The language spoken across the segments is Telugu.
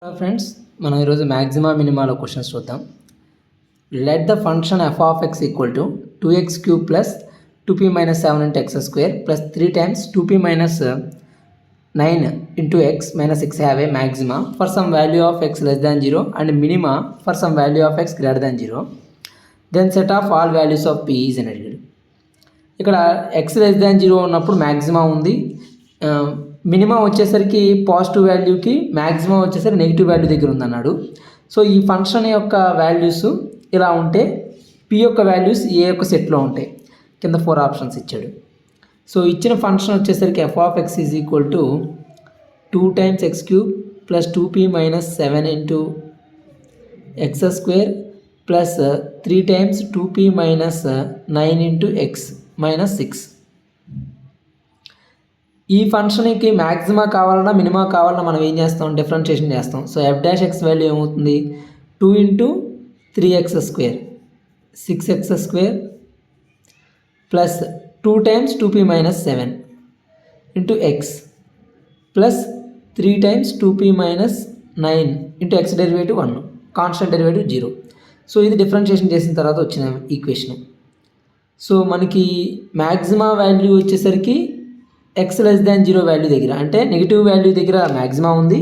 ఫ్రెండ్స్, మనం ఈరోజు మ్యాక్సిమా మినిమాలో క్వశ్చన్స్ చూద్దాం. Let the function f of x equal to 2x³ plus 2p minus 7 into x square plus 3 times 2p minus 9 into x minus 6 have a maxima for some value of x less than 0 and minima for some value of x greater than 0. Then set of all values of p is అని అడిగాడు. ఇక్కడ ఎక్స్ లెస్ దాన్ 0 ఉన్నప్పుడు మ్యాక్సిమా ఉంది, మినిమం వచ్చేసరికి పాజిటివ్ వాల్యూకి, మ్యాక్సిమం వచ్చేసరికి నెగిటివ్ వాల్యూ దగ్గర ఉందన్నాడు. సో ఈ ఫంక్షన్ యొక్క వాల్యూస్ ఇలా ఉంటే పి యొక్క వాల్యూస్ ఏ యొక్క సెట్లో ఉంటాయి. కింద 4 ఆప్షన్స్ ఇచ్చాడు. సో ఇచ్చిన ఫంక్షన్ వచ్చేసరికి F of X is equal to 2 times x³ plus 2p minus 7 into x square plus 3 times 2p minus 9 into x minus 6. ఈ ఫంక్షన్కి మ్యాక్సిమా కావాలన్నా మినిమా కావాలన్నా మనం ఏం చేస్తాం, డిఫరెన్షియేషన్ చేస్తాం. So F dash X value ఏమవుతుంది, 2 into 3x square 6x square plus 2 times 2p minus 7 into X plus 3 times 2p minus 9 into X derivative 1, constant derivative 0. So ఇది డిఫరెన్షియేషన్ చేసిన తర్వాత వచ్చిన ఈక్వేషన్. సో మనకి మ్యాక్సిమా వాల్యూ వచ్చేసరికి ఎక్స్ లెస్ దాన్ 0 వాల్యూ దగ్గర, అంటే నెగిటివ్ వాల్యూ దగ్గర మ్యాక్సిమా ఉంది,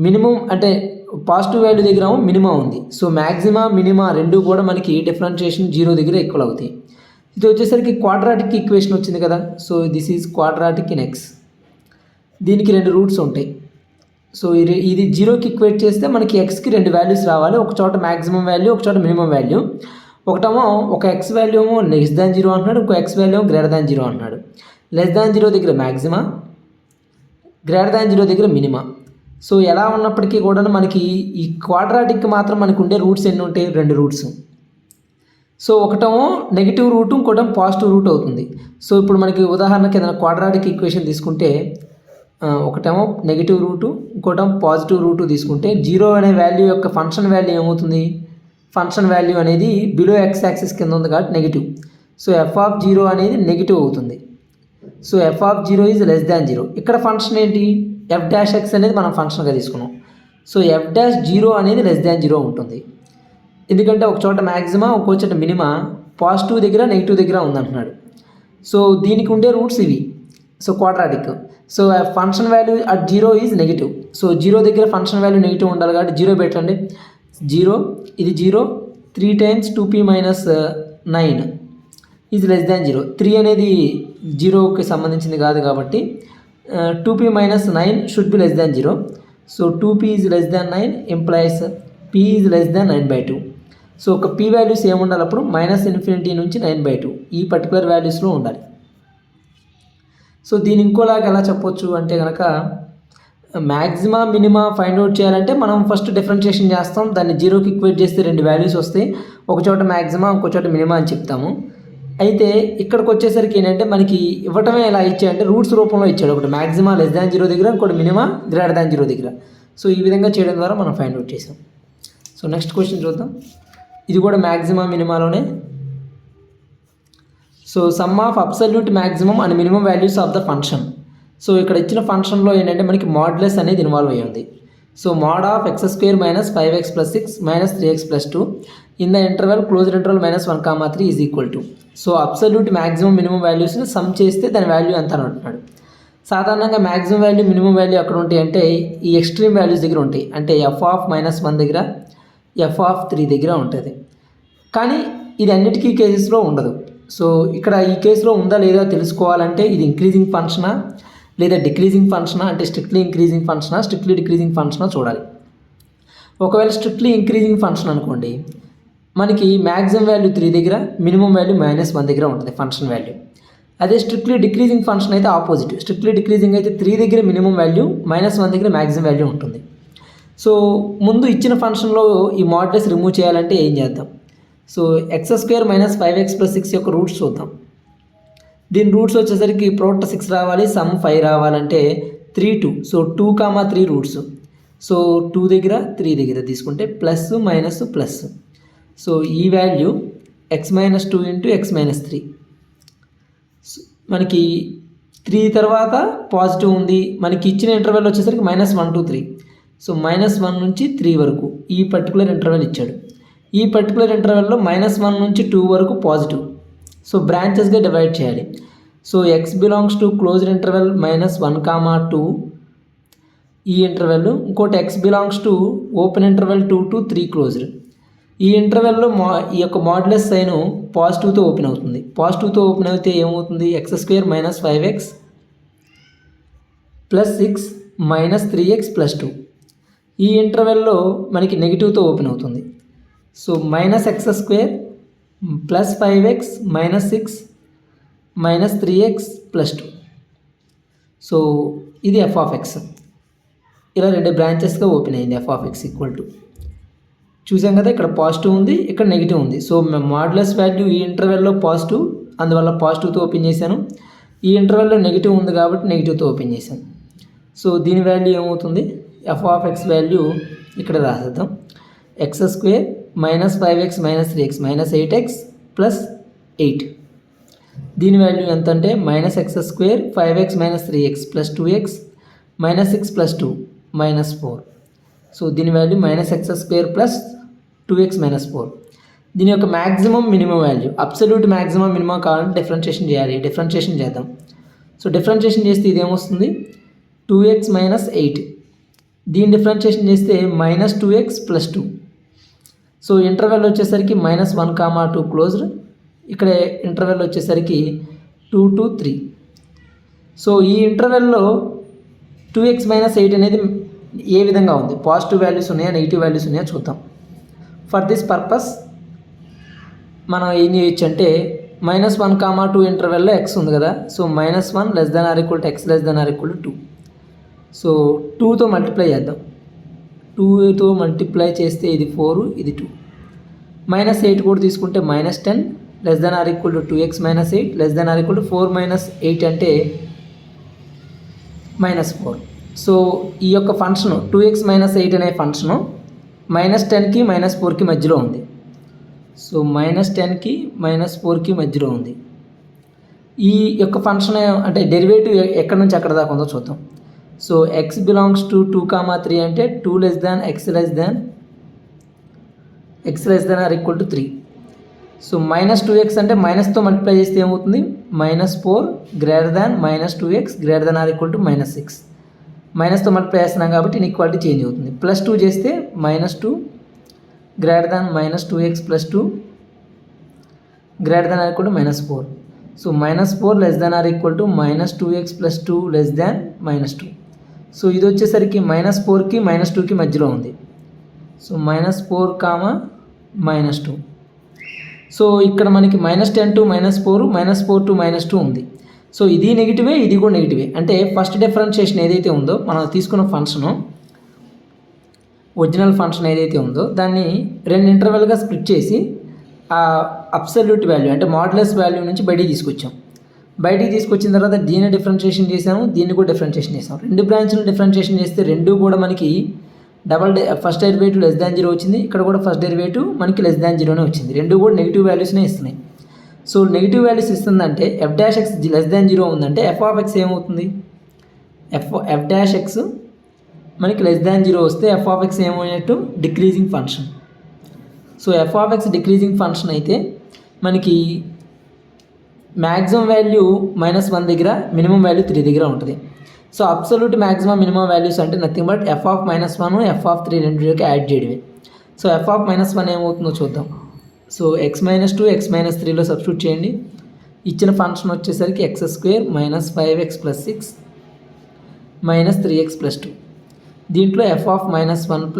మినిమం అంటే పాజిటివ్ వాల్యూ దగ్గర మినిమా ఉంది. సో మ్యాక్సిమా మినిమా రెండు కూడా మనకి డిఫరెన్షియేషన్ 0 దగ్గర ఈక్వల్ అవుతాయి. ఇది వచ్చేసరికి క్వాడ్రాటిక్ ఈక్వేషన్ వచ్చింది కదా. So this is quadratic in X. దీనికి 2 రూట్స్ ఉంటాయి. సో ఇది 0కి ఈక్వేట్ చేస్తే మనకి ఎక్స్కి 2 వాల్యూస్ రావాలి. ఒక చోట మ్యాక్సిమం వాల్యూ, ఒక చోట మినిమం వాల్యూ. ఒకటేమో ఒక ఎక్స్ వాల్యూ ఏమో లెస్ దాన్ 0 అంటున్నాడు, ఇంకో ఎక్స్ వాల్యూ ఏమో గ్రేటర్ దాన్ 0 అంటున్నాడు. లెస్ దాన్ 0 దగ్గర మ్యాక్సిమా, గ్రేటర్ దాన్ 0 దగ్గర మినిమా. సో ఎలా ఉన్నప్పటికీ కూడా మనకి ఈ క్వాడ్రాటిక్ మాత్రం మనకు ఉండే రూట్స్ ఎన్ని ఉంటాయి, 2 రూట్స్. సో ఒకటేమో నెగిటివ్ రూట్, ఇంకోటేమో పాజిటివ్ రూట్ అవుతుంది. సో ఇప్పుడు మనకి ఉదాహరణకి ఏదైనా క్వాడ్రాటిక్ ఈక్వేషన్ తీసుకుంటే ఒకటేమో నెగిటివ్ రూటు, ఇంకోటేమో పాజిటివ్ రూటు తీసుకుంటే 0 అనే వాల్యూ యొక్క ఫంక్షన్ వాల్యూ ఏమవుతుంది, ఫంక్షన్ వాల్యూ అనేది బిలో ఎక్స్ యాక్సిస్ కింద ఉంది కాబట్టి నెగిటివ్. సో ఎఫ్ ఆఫ్ 0 అనేది నెగిటివ్ అవుతుంది. So F of 0 is less than 0. ఇక్కడ ఫంక్షన్ ఏంటి, ఎఫ్ డాష్ ఎక్స్ అనేది మనం ఫంక్షన్గా తీసుకున్నాం. సో ఎఫ్ డాష్ 0 అనేది లెస్ దాన్ 0 ఉంటుంది. ఎందుకంటే ఒక చోట మ్యాక్సిమా, ఒక చోట మినిమా పాజిటివ్ దగ్గర నెగిటివ్ దగ్గర ఉందంటున్నాడు. సో దీనికి ఉండే రూట్స్ ఇవి. So quadratic. So function value at 0 is negative. So 0 దగ్గర ఫంక్షన్ వాల్యూ నెగిటివ్ ఉండాలి కాబట్టి 0 పెట్టండి. 0 ఇది 0, 3 times 2p minus 9 is less than 0. 3 అనేది 0కి సంబంధించింది కాదు కాబట్టి 2p minus 9 should be less than 0. So 2p is less than 9 implies p is less than 9/2. So ఒక p వాల్యూస్ ఏముండాలి అప్పుడు, -∞ నుంచి 9/2 ఈ పర్టికులర్ వాల్యూస్లో ఉండాలి. సో దీని ఇంకోలాగా ఎలా చెప్పొచ్చు అంటే కనుక, మ్యాక్సిమా మినిమా ఫైండ్ అవుట్ చేయాలంటే మనం ఫస్ట్ డిఫరెన్షియేషన్ చేస్తాం, దాన్ని 0కి ఈక్వేట్ చేస్తే 2 వాల్యూస్ వస్తాయి. ఒక చోట మ్యాక్సిమా, ఇంకో చోట మినిమా అని చెప్తాము. అయితే ఇక్కడికి వచ్చేసరికి ఏంటంటే మనకి ఇవ్వటమే ఎలా ఇచ్చాయంటే రూట్స్ రూపంలో ఇచ్చాడు. ఒకటి మ్యాక్సిమా లెస్ దాన్ 0 దగ్గర, ఇంకోటి మినిమా గ్రేటర్ దాన్ 0 దగ్గర. సో ఈ విధంగా చేయడం ద్వారా మనం ఫైండ్ అవుట్ చేసాం. సో నెక్స్ట్ క్వశ్చన్ చూద్దాం. ఇది కూడా మ్యాక్సిమా మినిమాలోనే. So sum of absolute maximum and minimum values of the function. So ఇక్కడ ఇచ్చిన ఫంక్షన్లో ఏంటంటే మనకి మాడ్యులస్ అనేది ఇన్వాల్వ్ అయ్యి ఉంది. So mod of x² minus 5x plus 6 minus 3x plus 2 in the interval closed interval -1, 3 is equal to. So absolute maximum minimum వాల్యూస్ని సమ్ చేస్తే దాని వాల్యూ ఎంత అని అంటున్నాడు. సాధారణంగా మ్యాక్సిమం వాల్యూ మినిమం వాల్యూ ఎక్కడ ఉంటాయి అంటే ఈ ఎక్స్ట్రీమ్ వాల్యూస్ దగ్గర ఉంటాయి. అంటే ఎఫ్ ఆఫ్ -1 దగ్గర, ఎఫ్ ఆఫ్ 3 దగ్గర ఉంటుంది. కానీ ఇది అన్నిటికీ కేసెస్లో ఉండదు. సో ఇక్కడ ఈ కేసులో ఉందా లేదా తెలుసుకోవాలంటే ఇది ఇంక్రీజింగ్ ఫంక్షనా లేదా డిక్రీజింగ్ ఫంక్షనా, అంటే స్ట్రిక్ట్లీ ఇంక్రీజింగ్ ఫంక్షనా స్ట్రిక్ట్లీ డిక్రీజింగ్ ఫంక్షనా చూడాలి. ఒకవేళ స్ట్రిక్ట్లీ ఇంక్రీజింగ్ ఫంక్షన్ అనుకోండి, మనకి మ్యాక్సిమం వాల్యూ 3 దగ్గర, మినిమం వాల్యూ -1 దగ్గర ఉంటుంది ఫంక్షన్ వాల్యూ. అదే స్ట్రిక్ట్లీ డిక్రీజింగ్ ఫంక్షన్ అయితే ఆపోజిట్. స్ట్రిక్ట్లీ డిక్రీజింగ్ అయితే 3 దగ్గర మినిమం వాల్యూ, -1 దగ్గర మ్యాక్సిమం వాల్యూ ఉంటుంది. సో ముందు ఇచ్చిన ఫంక్షన్లో ఈ మాడ్యులస్ రిమూవ్ చేయాలంటే ఏం చేద్దాం. So x² minus 5x plus 6 యొక్క రూట్స్ చూద్దాం. దీని రూట్స్ వచ్చేసరికి ప్రోడక్ట్ 6 రావాలి, సమ్ 5 రావాలంటే 3, 2. So 2, 3 roots. సో 2 దగ్గర 3 దగ్గర తీసుకుంటే ప్లస్ మైనస్ ప్లస్. సో ఈ వాల్యూ x-2 ఇంటూ x-3. మనకి 3 తర్వాత పాజిటివ్ ఉంది. మనకి ఇచ్చిన ఇంటర్వెల్ వచ్చేసరికి -1 to 3. సో -1 నుంచి 3 వరకు ఈ పర్టికులర్ ఇంటర్వెల్ ఇచ్చాడు. ఈ పర్టికులర్ ఇంటర్వెల్లో -1 నుంచి 2 వరకు పాజిటివ్. సో బ్రాంచెస్గా డివైడ్ చేయాలి. So x belongs to closed interval -1, 2 ఈ ఇంటర్వెల్, ఇంకోటి x belongs to open interval 2 to 3 closed. ఈ ఇంటర్వెల్లో ఈ యొక్క మాడ్యులస్ సైన్ పాజిటివ్తో ఓపెన్ అవుతుంది. పాజిటివ్తో ఓపెన్ అయితే ఏమవుతుంది, x² - 5x + 6 - 3x + 2. ఈ ఇంటర్వెల్లో మనకి నెగిటివ్తో ఓపెన్ అవుతుంది. So -x² + 5x - 6 - 3x + 2. So ఇది f(x). ఇలా 2 బ్రాంచెస్గా ఓపెన్ అయింది f(x) = చూసాం కదా, ఇక్కడ పాజిటివ్ ఉంది, ఇక్కడ నెగిటివ్ ఉంది. సో మాడ్యులస్ వాల్యూ ఈ ఇంటర్వెల్లో పాజిటివ్, అందువల్ల పాజిటివ్తో ఓపెన్ చేశాను. ఈ ఇంటర్వెల్లో నెగిటివ్ ఉంది కాబట్టి నెగిటివ్తో ఓపెన్ చేశాను. సో దీని వాల్యూ ఏమవుతుంది, f(x) వాల్యూ ఇక్కడ రాసేద్దాం. x² - 5x - 3x - 8x + 8. దీని వాల్యూ ఎంత అంటే -x², 5x - 3x + 2x - 6 + 2 -4. So దీని వాల్యూ -x² + 2x - 4. దీని యొక్క maximum minimum value, absolute maximum minimum కావాలంటే డిఫరెన్షియేషన్ చేయాలి. డిఫరెన్షియేషన్ చేద్దాం. సో డిఫరెన్షియేషన్ చేస్తే ఇదేమొస్తుంది, 2x - 8. దీని డిఫరెన్షియేషన్ చేస్తే -2x + 2. సో ఇంటర్వెల్ వచ్చేసరికి -1, 2 క్లోజ్డ్. ఇక్కడ ఇంటర్వెల్ వచ్చేసరికి 2 to 3. సో ఈ ఇంటర్వెల్లో 2x - 8 అనేది ఏ విధంగా ఉంది, పాజిటివ్ వాల్యూస్ ఉన్నాయా నెగిటివ్ వాల్యూస్ ఉన్నాయా చూద్దాం. ఫర్ దిస్ పర్పస్ మనం ఏం చేయొచ్చు అంటే -1, 2 ఇంటర్వెల్లో x ఉంది కదా, సో -1 < x < 2. సో 2తో మల్టిప్లై చేద్దాం. 2తో మల్టిప్లై చేస్తే ఇది 4, ఇది 2. -8 కూడా తీసుకుంటే -10 < 2x - 8 < 4 - 8 అంటే -4. సో ఈ యొక్క ఫంక్షను 2x - 8 అనే ఫంక్షను -10కి -4కి మధ్యలో ఉంది. సో -10కి -4కి మధ్యలో ఉంది. ఈ యొక్క ఫంక్షన్ అంటే డెరివేటివ్ ఎక్కడి నుంచి ఎక్కడ దాకా ఉందో చూద్దాం. సో x బిలాంగ్స్ టు 2, 3 అంటే 2 < x < 3. సో -2x అంటే మైనస్తో మల్టిప్లై చేస్తే ఏమవుతుంది, -4 < -2x < -6. మైనస్తో మల్టిప్లై చేస్తున్నాం కాబట్టి ఇన్ఈక్వాలిటీ చేంజ్ అవుతుంది. +2 చేస్తే -2 < -2x + 2 < -4. So -4 < -2x + 2 -2. సో ఇది వచ్చేసరికి -4కి -2కి మధ్యలో ఉంది. సో -4, -2. సో ఇక్కడ మనకి -10 to -4, -4 to -2 ఉంది. సో ఇది నెగిటివే, ఇది కూడా నెగిటివే. అంటే ఫస్ట్ డిఫరెన్షియేషన్ ఏదైతే ఉందో మనం తీసుకున్న ఫంక్షను, ఒరిజినల్ ఫంక్షన్ ఏదైతే ఉందో దాన్ని 2 ఇంటర్వెల్గా స్ప్లిట్ చేసి ఆ అబ్సల్యూట్ వాల్యూ అంటే మాడ్యులస్ వాల్యూ నుంచి బయటికి తీసుకొచ్చాం. బయటికి తీసుకొచ్చిన తర్వాత దీన్ని డిఫరెన్షియేషన్ చేసాము, దీన్ని కూడా డిఫరెన్షియేషన్ చేసాము. 2 బ్రాంచ్లు డిఫరెన్షియేషన్ చేస్తే 2 కూడా మనకి ఫస్ట్ డెరివేటివ్ <0 వచ్చింది. ఇక్కడ కూడా ఫస్ట్ డెరివేటివ్ మనకి <0 వచ్చింది. 2 కూడా నెగిటివ్ వాల్యూస్నే ఇస్తున్నాయి. సో నెగిటివ్ వాల్యూస్ ఇస్తుందంటే f'(x) <0 ఉందంటే f(x) ఏమవుతుంది, f'(x) మనకి <0 వస్తే f(x) ఏమైనట్టు decreasing function. So f(x) decreasing function అయితే మనకి మ్యాక్సిమం వాల్యూ -1 దగ్గర, మినిమం వాల్యూ 3 దగ్గర ఉంటుంది. So absolute maximum minimum values అంటే నథింగ్ బట్ f(-1), f(3) రెండింటికి యాడ్ చేయడమే. సో f(-1) ఏమవుతుందో చూద్దాం. సో x - 2, x - 3లో సబ్స్టిట్యూట్ చేయండి. ఇచ్చిన ఫంక్షన్ వచ్చేసరికి x² - 5x + 6 - 3x + 2. దీంట్లో f(-1)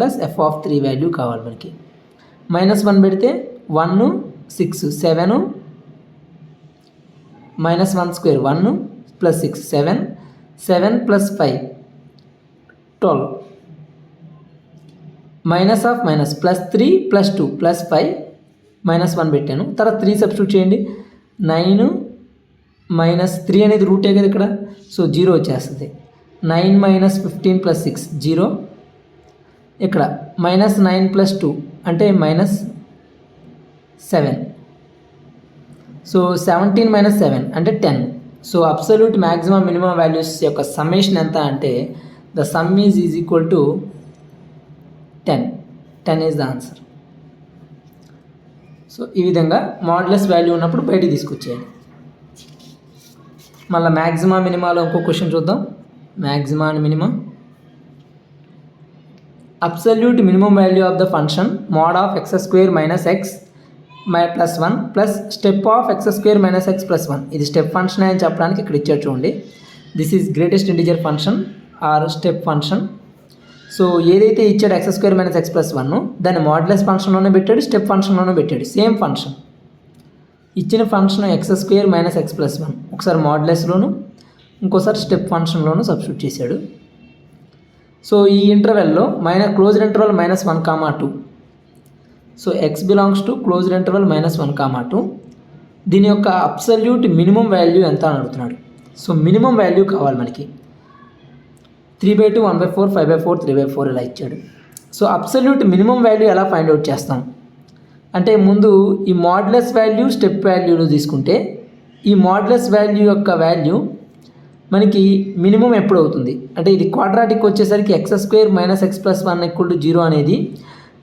+ f(3) వాల్యూ కావాలి మనకి. -1 పెడితే 1, 6, 7 -1² 1 + 6 7, 7 + 5 12, +3 + 2 +5 -1 పెట్టాను. తర్వాత 3 సబ్స్టిట్యూట్ చేయండి. 9 - 3 అనేది రూటే కదా ఇక్కడ, సో 0 వచ్చేస్తుంది. 9 - 15 + 6 0. ఇక్కడ -9 + 2 అంటే -7. సో 17 - 7 అంటే 10. So absolute maximum minimum values యొక్క సమ్మేషన్ ఎంత అంటే the sum is equal to 10 is the answer. So ఈ విధంగా మాడ్యులస్ వాల్యూ ఉన్నప్పుడు బయటికి తీసుకొచ్చేయాలి. మళ్ళీ మ్యాక్సిమా మినిమాలో ఇంకో క్వశ్చన్ చూద్దాం. మ్యాక్సిమా and minima. Absolute minimum value of the function mod of x² - x plus 1 plus step of x² - x plus 1. ఇది స్టెప్ ఫంక్షన్ అని చెప్పడానికి ఇక్కడ ఇచ్చారు చూడండి. This is greatest integer function are step function. So ఏదైతే ఇచ్చాడు x² - x plus 1 దాన్ని మాడ్యులస్ ఫంక్షన్లోనే పెట్టాడు, స్టెప్ ఫంక్షన్లోనే పెట్టాడు. సేమ్ ఫంక్షన్ ఇచ్చిన ఫంక్షన్ x² - x plus 1 ఒకసారి మాడ్యులస్లోను ఇంకోసారి స్టెప్ ఫంక్షన్లోను సబ్స్టిట్యూట్ చేశాడు. సో ఈ ఇంటర్వెల్లో closed interval -1, 2. So x belongs to closed interval -1, 2. దీని యొక్క అబ్సల్యూట్ మినిమం వాల్యూ ఎంత అని అడుగుతున్నాడు. సో మినిమం వాల్యూ కావాలి మనకి. 3/2, 1/4, 5/4, 3/4 ఇలా ఇచ్చాడు. సో అబ్సల్యూట్ మినిమం వాల్యూ ఎలా ఫైండ్ అవుట్ చేస్తాం అంటే ముందు ఈ మాడ్యులస్ వాల్యూ స్టెప్ వాల్యూలు తీసుకుంటే ఈ మాడ్యులస్ వాల్యూ యొక్క వాల్యూ మనకి మినిమం ఎప్పుడు అవుతుంది అంటే ఇది క్వాడ్రాటిక్ వచ్చేసరికి x² - x plus 1 = 0 అనేది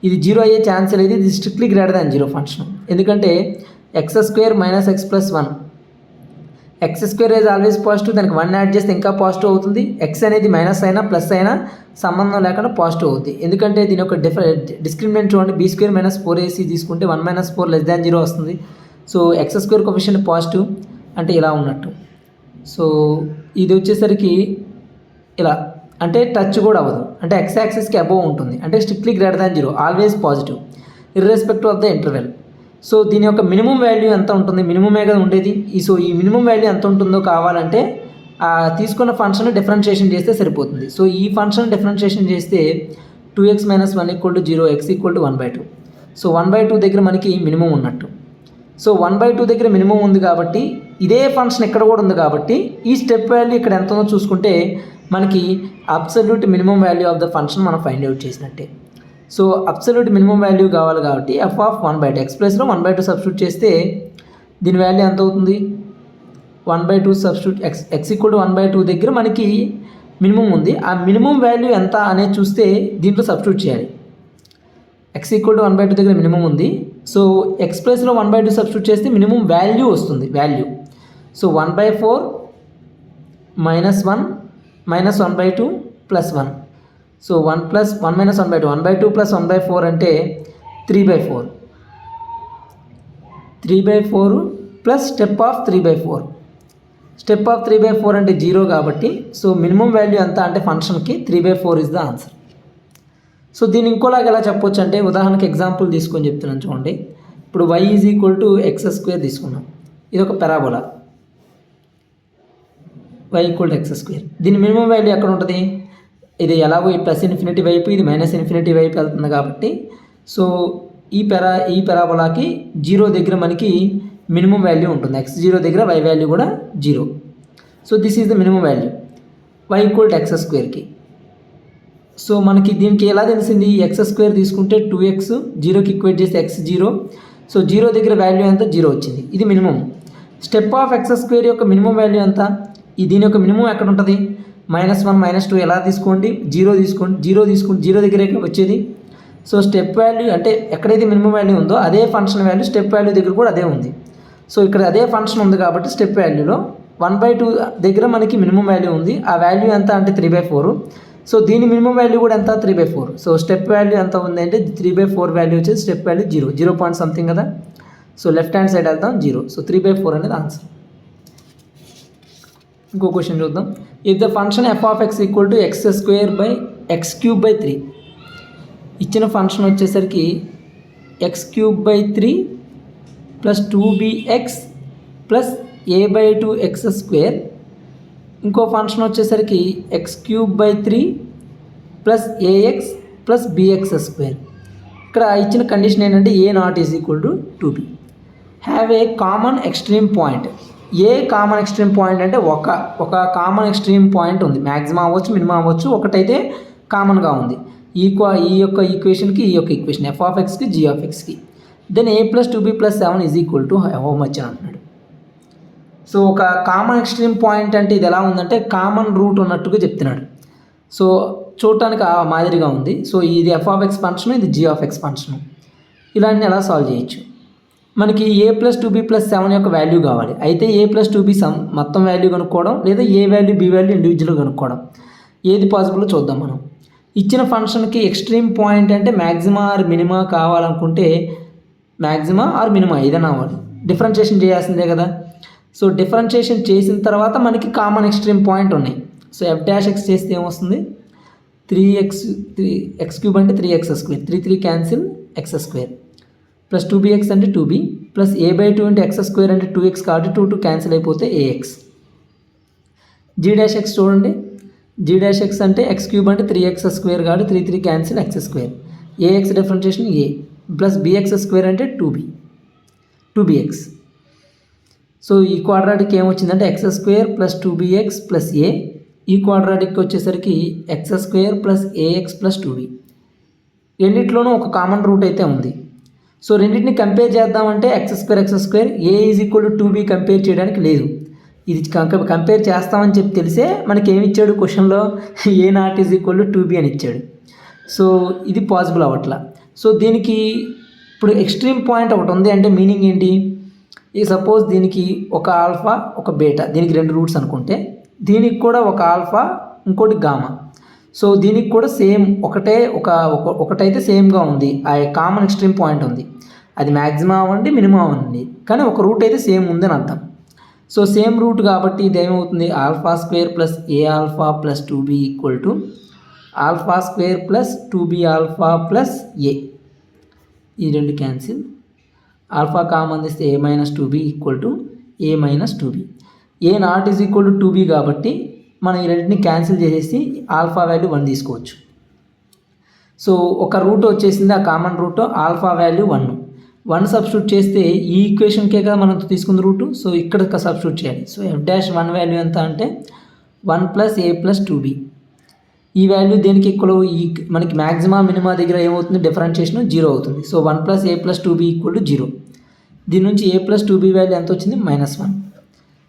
ఇది 0 అయ్యే ఛాన్స్ లేదు. ఇది స్ట్రిక్ట్లీ గ్రేటర్ దాన్ 0 ఫంక్షన్. ఎందుకంటే x² - x plus 1 x² is always positive, దానికి 1 యాడ్ చేస్తే ఇంకా పాజిటివ్ అవుతుంది. x అనేది మైనస్ అయినా ప్లస్ అయినా సంబంధం లేకుండా పాజిటివ్ అవుతుంది. ఎందుకంటే దీని యొక్క డిస్క్రిమినెంట్ చూడండి, b² - 4ac తీసుకుంటే 1 - 4 < 0 వస్తుంది. సో x² కోఎఫిషియంట్ పాజిటివ్ అంటే ఇలా ఉన్నట్టు. సో ఇది వచ్చేసరికి ఇలా అంటే టచ్ కూడా అవ్వదు, అంటే x యాక్సిస్కి అబోవ్ ఉంటుంది, అంటే strictly greater than 0, always positive irrespective of the interval. So దీని యొక్క మినిమం వాల్యూ ఎంత ఉంటుంది, మినిమమే కదా ఉండేది. సో ఈ మినిమం వాల్యూ ఎంత ఉంటుందో కావాలంటే తీసుకున్న ఫంక్షన్ డిఫరెన్షియేషన్ చేస్తే సరిపోతుంది. సో ఈ ఫంక్షన్ డిఫరెన్షియేషన్ చేస్తే 2x - 1 = 0, x = 1/2. సో 1/2 దగ్గర మనకి మినిమం ఉన్నట్టు. సో 1/2 దగ్గర మినిమం ఉంది కాబట్టి ఇదే ఫంక్షన్ ఇక్కడ కూడా ఉంది కాబట్టి ఈ స్టెప్ వాల్యూ ఇక్కడ ఎంత ఉందో చూసుకుంటే మనకి absolute minimum value of the function మనం ఫైండ్ అవుట్ చేసినట్టే. సో అబ్సల్యూట్ మినిమం వాల్యూ కావాలి కాబట్టి f(1/2) x ప్లేస్లో 1/2 సబ్స్టిట్యూట్ చేస్తే దీని వాల్యూ ఎంత అవుతుంది, 1/2 సబ్స్టిట్యూట్ x = 1/2 దగ్గర మనకి మినిమం ఉంది. ఆ మినిమం వాల్యూ ఎంత అనేది చూస్తే దీంట్లో సబ్స్టిట్యూట్ చేయాలి. x = 1/2 దగ్గర మినిమం ఉంది. సో x ప్లేస్లో 1/2 సబ్స్టిట్యూట్ చేస్తే మినిమం వాల్యూ వస్తుంది. Value so 1/4 - 1 - 1/2 + 1. సో 1 + 1 - 1/2 1/2 + 1/4 అంటే 3/4. 3/4 plus step of 3/4. Step of 3/4 అంటే 0 కాబట్టి సో మినిమం వాల్యూ ఎంత అంటే ఫంక్షన్కి 3/4 ఇస్ ద ఆన్సర్. సో దీన్ని ఇంకోలాగా ఎలా చెప్పొచ్చు అంటే ఉదాహరణకి ఎగ్జాంపుల్ తీసుకొని చెప్తున్నాను చూడండి. ఇప్పుడు y = x² తీసుకున్నాం. ఇది ఒక పెరాబోలా, y = x². దీని మినిమం వాల్యూ ఎక్కడ ఉంటుంది, ఇది ఎలాగో ఈ +∞ వైపు ఇది -∞ వైపు వెళ్తుంది కాబట్టి సో ఈ పెరాబోలాకి 0 దగ్గర మనకి మినిమం వాల్యూ ఉంటుంది. x0 దగ్గర y వాల్యూ కూడా 0. So this is the minimum value y = x²కి. సో మనకి దీనికి ఎలా తెలిసింది, x² తీసుకుంటే 2x 0కి ఈక్వేట్ చేస్తే x 0. సో 0 దగ్గర వాల్యూ ఎంత, 0 వచ్చింది. ఇది మినిమం. స్టెప్ ఆఫ్ x² యొక్క మినిమం వాల్యూ ఎంత, దీని యొక్క మినిమం ఎక్కడ ఉంటుంది, -1 -2 ఎలా తీసుకోండి, 0 తీసుకోండి. 0 దగ్గర వచ్చేది. సో స్టెప్ వాల్యూ అంటే ఎక్కడైతే మినిమం వాల్యూ ఉందో అదే ఫంక్షన్ వాల్యూ స్టెప్ వాల్యూ దగ్గర కూడా అదే ఉంది. సో ఇక్కడ అదే ఫంక్షన్ ఉంది కాబట్టి స్టెప్ వాల్యూలో 1/2 దగ్గర మనకి మినిమం వాల్యూ ఉంది. ఆ వాల్యూ ఎంత అంటే 3/4. సో దీని మినిమం వాల్యూ కూడా ఎంత, 3/4. సో స్టెప్ వాల్యూ ఎంత ఉంది అంటే 3/4 వాల్యూ వచ్చేసి స్టెప్ వాల్యూ 0 పాయింట్ సంథింగ్ కదా. సో లెఫ్ట్ హ్యాండ్ సైడ్ వెళ్తాం 0. సో 3/4 అనేది ఆన్సర్. ఇంకో క్వశ్చన్ చూద్దాం. If the function f(x) = x² / 3 ఇచ్చిన ఫంక్షన్ వచ్చేసరికి x³ / 3 + 2bx + a/2x². ఇంకో ఫంక్షన్ వచ్చేసరికి x³ / 3 + ax + bx². ఇక్కడ ఇచ్చిన కండిషన్ ఏంటంటే a not = 2b. Have a common extreme point. A common extreme point అంటే ఒక కామన్ ఎక్స్ట్రీమ్ పాయింట్ ఉంది. మ్యాక్సిమం అవ్వచ్చు, మినిమం అవ్వచ్చు, ఒకటైతే కామన్గా ఉంది. ఈ యొక్క ఈక్వేషన్కి ఈ యొక్క ఈక్వేషన్ f(x)కి g(x)కి. Then a + 2b + 7 = how much అని అంటున్నాడు. సో ఒక కామన్ ఎక్స్ట్రీమ్ పాయింట్ అంటే ఇది ఎలా ఉందంటే కామన్ రూట్ ఉన్నట్టుగా చెప్తున్నాడు. సో చూడటానికి ఆ మాదిరిగా ఉంది. సో ఇది ఎఫ్ ఆఫ్ ఎక్స్ ఫంక్షన్, ఇది జీ ఆఫ్ ఎక్స్ ఫంక్షన్. ఇలాంటివి ఎలా సాల్వ్ చేయొచ్చు. మనకి ఏ ప్లస్ 2b ప్లస్ 7 యొక్క వాల్యూ కావాలి. అయితే ఏ ప్లస్ 2b మొత్తం వాల్యూ కనుక్కోవడం, లేదా ఏ వాల్యూ బి వాల్యూ ఇండివిజువల్గా కనుక్కోవడం, ఏది పాసిబుల్ చూద్దాం మనం. ఇచ్చిన ఫంక్షన్కి ఎక్స్ట్రీమ్ పాయింట్ అంటే మ్యాక్సిమా ఆర్ మినిమా కావాలనుకుంటే మ్యాక్సిమా ఆర్ మినిమా ఏదైనా అవ్వాలి, డిఫరెన్షియేషన్ చేయాల్సిందే కదా. సో డిఫరెన్షియేషన్ చేసిన తర్వాత మనకి కామన్ ఎక్స్ట్రీమ్ పాయింట్ ఉన్నాయి. సో ఎఫ్ డాష్ ఎక్స్ చేస్తే ఏమొస్తుంది, 3x క్యూబ్ అంటే 3x², 3 cancel x² plus 2bx అంటే 2b ప్లస్ a/2 అంటే x² అంటే 2x కాబట్టి 2 క్యాన్సిల్ అయిపోతే ax. g డాష్ x చూడండి, g డాష్ x అంటే x³ అంటే 3x² కాబట్టి 3 cancel x², ax differentiation a plus bx² అంటే 2bx. సో ఈ క్వాడ్రాటిక్ ఏమొచ్చిందంటే x² plus 2bx plus a. ఈ క్వాడ్రాటిక్ వచ్చేసరికి x² plus ax plus 2b. రెండిట్లోనూ ఒక కామన్ రూట్ అయితే ఉంది. సో రెండింటిని కంపేర్ చేద్దామంటే x² a is equal to 2b compare చేయడానికి లేదు. ఇది కంపేర్ చేస్తామని చెప్పి తెలిసే మనకి ఏమి ఇచ్చాడు క్వశ్చన్లో, a not is equal to 2b అని ఇచ్చాడు. సో ఇది పాసిబుల్ అవ్వట్లా. సో దీనికి ఇప్పుడు ఎక్స్ట్రీమ్ పాయింట్ ఒకటి ఉంది అంటే మీనింగ్ ఏంటి, ఈ సపోజ్ దీనికి ఒక ఆల్ఫా ఒక బీటా, దీనికి 2 రూట్స్ అనుకుంటే దీనికి కూడా ఒక ఆల్ఫా ఇంకోటి గామా. సో దీనికి కూడా సేమ్ ఒకటైతే సేమ్గా ఉంది, ఆ కామన్ ఎక్స్ట్రీమ్ పాయింట్ ఉంది, అది మ్యాక్సిమం అవ్వండి మినిమం అవ్వండి, కానీ ఒక రూట్ అయితే సేమ్ ఉందని అర్థం. సో సేమ్ రూట్ కాబట్టి ఇది ఏమవుతుంది, α² plus a alpha plus 2b equal to α² plus 2b alpha plus a. ఈ 2 క్యాన్సిల్, ఆల్ఫా కామన్ తీస్తే a minus 2b equal to a minus 2b. A not is equal to 2b కాబట్టి మనం ఈ రెండింటిని క్యాన్సిల్ చేసేసి ఆల్ఫా వాల్యూ 1 తీసుకోవచ్చు. సో ఒక రూట్ వచ్చేసింది, ఆ common root alpha value 1 substitute చేస్తే ఈ ఈక్వేషన్కే కదా మనం తీసుకుంది రూటు. సో ఇక్కడ సబ్స్టిట్యూట్ చేయాలి. సో f'1 వాల్యూ ఎంత అంటే 1 ప్లస్ a ప్లస్ 2b. ఈ వాల్యూ దేనికి ఈక్వల్, ఈ మనకి మ్యాక్సిమా మినిమా దగ్గర ఏమవుతుంది, డిఫరెన్షియేషన్ 0 అవుతుంది. So 1 plus a plus 2b equal to 0. దీని నుంచి a ప్లస్ 2b వాల్యూ ఎంత వచ్చింది, -1.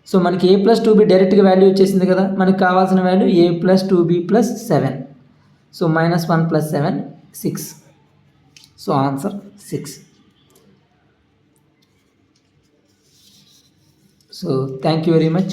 సో మనకి a ప్లస్ 2b డైరెక్ట్గా వాల్యూ వచ్చేసింది కదా, మనకి కావాల్సిన value a plus 2b plus 7. So -1 plus 7 6. So answer 6. So thank you very much.